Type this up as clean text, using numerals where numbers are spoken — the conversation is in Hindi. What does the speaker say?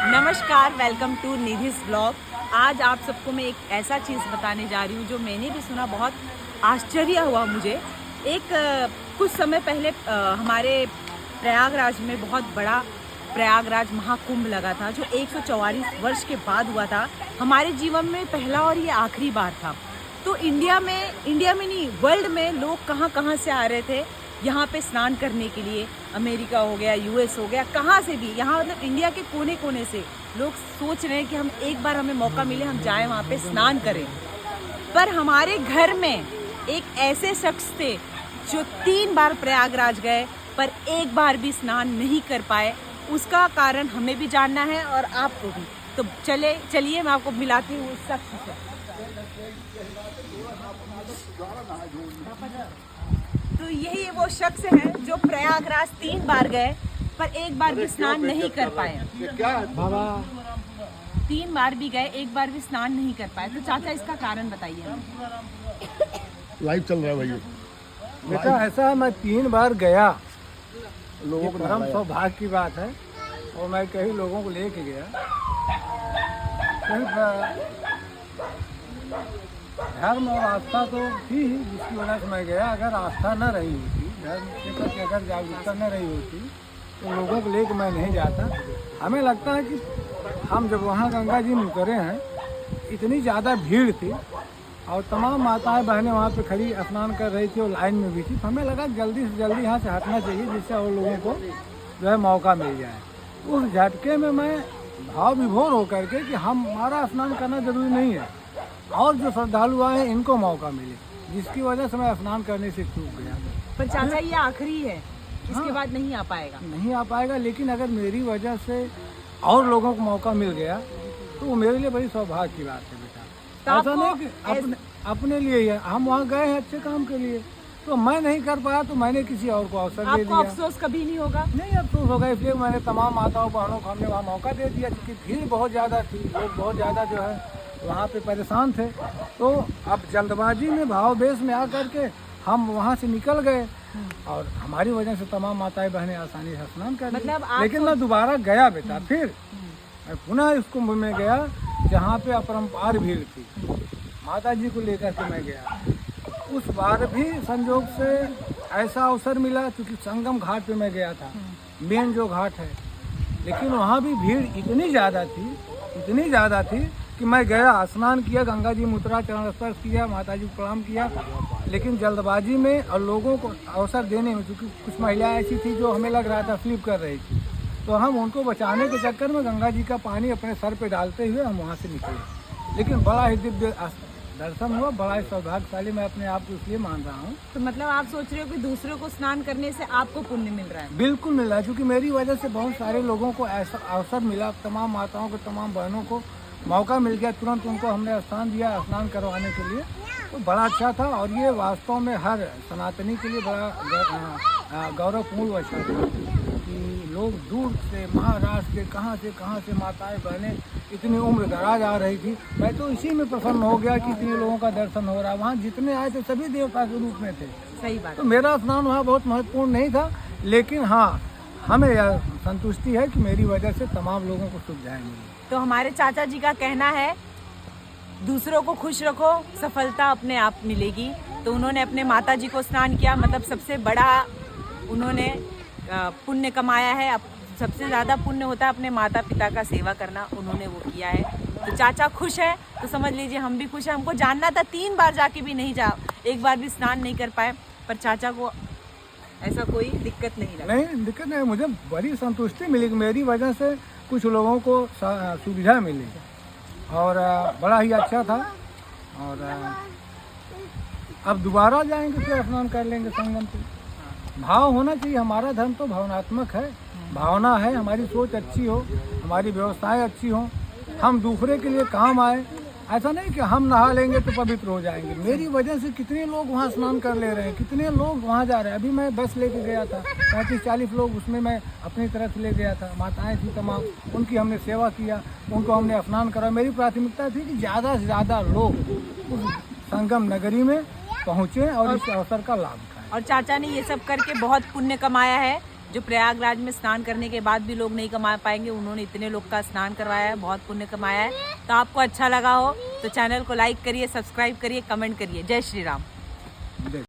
नमस्कार, वेलकम टू निधिस ब्लॉग। आज आप सबको मैं एक ऐसा चीज़ बताने जा रही हूँ जो मैंने भी सुना, बहुत आश्चर्य हुआ मुझे। कुछ समय पहले हमारे प्रयागराज में बहुत बड़ा प्रयागराज महाकुंभ लगा था, जो 144 वर्ष के बाद हुआ था। हमारे जीवन में पहला और ये आखिरी बार था। तो इंडिया में नहीं, वर्ल्ड में लोग कहाँ कहाँ से आ रहे थे यहाँ पे स्नान करने के लिए। अमेरिका हो गया, यूएस हो गया, कहाँ से भी, यहाँ मतलब इंडिया के कोने कोने से लोग सोच रहे हैं कि हम एक बार, हमें मौका मिले, हम जाएं वहाँ पे स्नान करें। पर हमारे घर में एक ऐसे शख्स थे जो 3 बार प्रयागराज गए पर एक बार भी स्नान नहीं कर पाए। उसका कारण हमें भी जानना है और आपको भी। तो चलिए मैं आपको मिलाती हूँ उस शख्स से। तो यही वो शख्स है जो प्रयागराज 3 बार गए पर एक बार भी स्नान नहीं कर पाए। 3 बार भी गए, एक बार भी स्नान नहीं कर पाए। तो चाचा, इसका कारण बताइए। लाइव चल रहा है भैया। बेटा ऐसा है, मैं 3 बार गया, लोगों को परम सौभाग्य की बात है। और मैं कई लोगों को लेके गया। धर्म और आस्था तो थी ही, जिसकी वजह से मैं गया। अगर आस्था न रही होती, धर्म के प्रति अगर जागरूकता न रही होती, तो लोगों को लेकर मैं नहीं जाता। हमें लगता है कि हम जब वहाँ गंगा जी में उतरे हैं, इतनी ज़्यादा भीड़ थी और तमाम माताएं बहनें वहाँ पे खड़ी स्नान कर रही थी और लाइन में भी थी। तो हमें लगा जल्दी से जल्दी यहाँ से हटना चाहिए, जिससे और लोगों को जो है मौका मिल जाए। उस झटके में मैं भाव विभोर होकर के कि हमारा स्नान करना जरूरी नहीं है और जो श्रद्धालु आए इनको मौका मिले, जिसकी वजह से मैं स्नान करने से चूक गया। पर चाचा, ये आखिरी है, इसके बाद नहीं आ पाएगा। लेकिन अगर मेरी वजह से और लोगों को मौका मिल गया तो वो मेरे लिए बड़ी सौभाग्य की बात है बेटा। ऐसा नहीं कि अपने लिए ही है, हम वहाँ गए हैं अच्छे काम के लिए, तो मैं नहीं कर पाया तो मैंने किसी और को अवसर दे दिया। आपको अफसोस कभी नहीं होगा? नहीं अफसोस होगा, इसलिए मैंने तमाम माताओं बहनों को हमने वहाँ मौका दे दिया, क्योंकि भीड़ बहुत ज़्यादा थी, लोग बहुत ज़्यादा जो है वहाँ पे परेशान थे। तो अब जल्दबाजी में भाववेश में आकर के हम वहाँ से निकल गए और हमारी वजह से तमाम माताएं बहनें आसानी से स्नान कर मतलब लेकिन मैं दोबारा गया बेटा, फिर मैं पुनः इस कुंभ में गया जहाँ पे अपरंपार भीड़ थी। माता जी को लेकर के मैं गया। उस बार भी संजोग से ऐसा अवसर मिला, क्योंकि संगम घाट पे मैं गया था, मेन जो घाट है, लेकिन वहाँ भी भीड़ इतनी ज़्यादा थी कि मैं गया, स्नान किया, गंगा जी में उतरा, चरण स्पर्श किया, माता जी को प्रणाम किया, लेकिन जल्दबाजी में और लोगों को अवसर देने में, क्योंकि कुछ महिलाएं ऐसी थी जो हमें लग रहा था स्लिप कर रही थी, तो हम उनको बचाने के चक्कर में गंगा जी का पानी अपने सर पे डालते हुए हम वहाँ से निकले। लेकिन बड़ा ही दिव्य दर्शन हुआ, बड़ा ही सौभाग्यशाली मैं अपने आप को इसलिए मान रहा हूँ। तो मतलब आप सोच रहे हो कि दूसरों को स्नान करने से आपको पुण्य मिल रहा है? बिल्कुल मिल रहा है, क्योंकि मेरी वजह से बहुत सारे लोगों को ऐसा अवसर मिला, तमाम माताओं को, तमाम बहनों को मौका मिल गया, तुरंत उनको हमने स्थान दिया स्नान करवाने के लिए। तो बड़ा अच्छा था और ये वास्तव में हर सनातनी के लिए बड़ा गौरवपूर्ण अवसर था कि लोग दूर से, महाराष्ट्र के कहाँ से माताएं बहनें इतनी उम्र दराज आ रही थी। मैं तो इसी में प्रसन्न हो गया कि इतने लोगों का दर्शन हो रहा है। वहाँ जितने आए थे सभी देवता के रूप में थे। सही बात। तो मेरा स्नान वहाँ बहुत महत्वपूर्ण नहीं था, लेकिन हाँ, हमें यह संतुष्टि है कि मेरी वजह से तमाम लोगों को सुविधाएं मिली। तो हमारे चाचा जी का कहना है, दूसरों को खुश रखो, सफलता अपने आप मिलेगी। तो उन्होंने अपने माता जी को स्नान किया, मतलब सबसे बड़ा उन्होंने पुण्य कमाया है। अब सबसे ज़्यादा पुण्य होता है अपने माता पिता का सेवा करना, उन्होंने वो किया है। तो चाचा खुश है तो समझ लीजिए हम भी खुश हैं। हमको जानना था, 3 बार जाके भी नहीं एक बार भी स्नान नहीं कर पाए, पर चाचा को ऐसा कोई दिक्कत नहीं लगा। नहीं दिक्कत नहीं, मुझे बड़ी संतुष्टि मिली कि मेरी वजह से कुछ लोगों को सुविधा मिली और बड़ा ही अच्छा था। और अब दोबारा जाएंगे फिर स्नान कर लेंगे संगम पे। भाव होना चाहिए, हमारा धर्म तो भावनात्मक है, भावना है, हमारी सोच अच्छी हो, हमारी व्यवस्थाएं अच्छी हों, हम दूसरे के लिए काम आए। ऐसा नहीं कि हम नहा लेंगे तो पवित्र हो जाएंगे। मेरी वजह से कितने लोग वहाँ स्नान कर ले रहे हैं, कितने लोग वहाँ जा रहे हैं। अभी मैं बस लेके गया था, 35-40 लोग, उसमें मैं अपनी तरफ ले गया था। माताएं थी तमाम, उनकी हमने सेवा किया, उनको हमने स्नान करा। मेरी प्राथमिकता थी कि ज़्यादा से ज़्यादा लोग उस संगम नगरी में पहुँचे और इस अवसर का लाभ उठाएं। और चाचा ने ये सब करके बहुत पुण्य कमाया है। जो प्रयागराज में स्नान करने के बाद भी लोग नहीं कमा पाएंगे, उन्होंने इतने लोग का स्नान करवाया है, बहुत पुण्य कमाया है। तो आपको अच्छा लगा हो तो चैनल को लाइक करिए, सब्सक्राइब करिए, कमेंट करिए। जय श्री राम।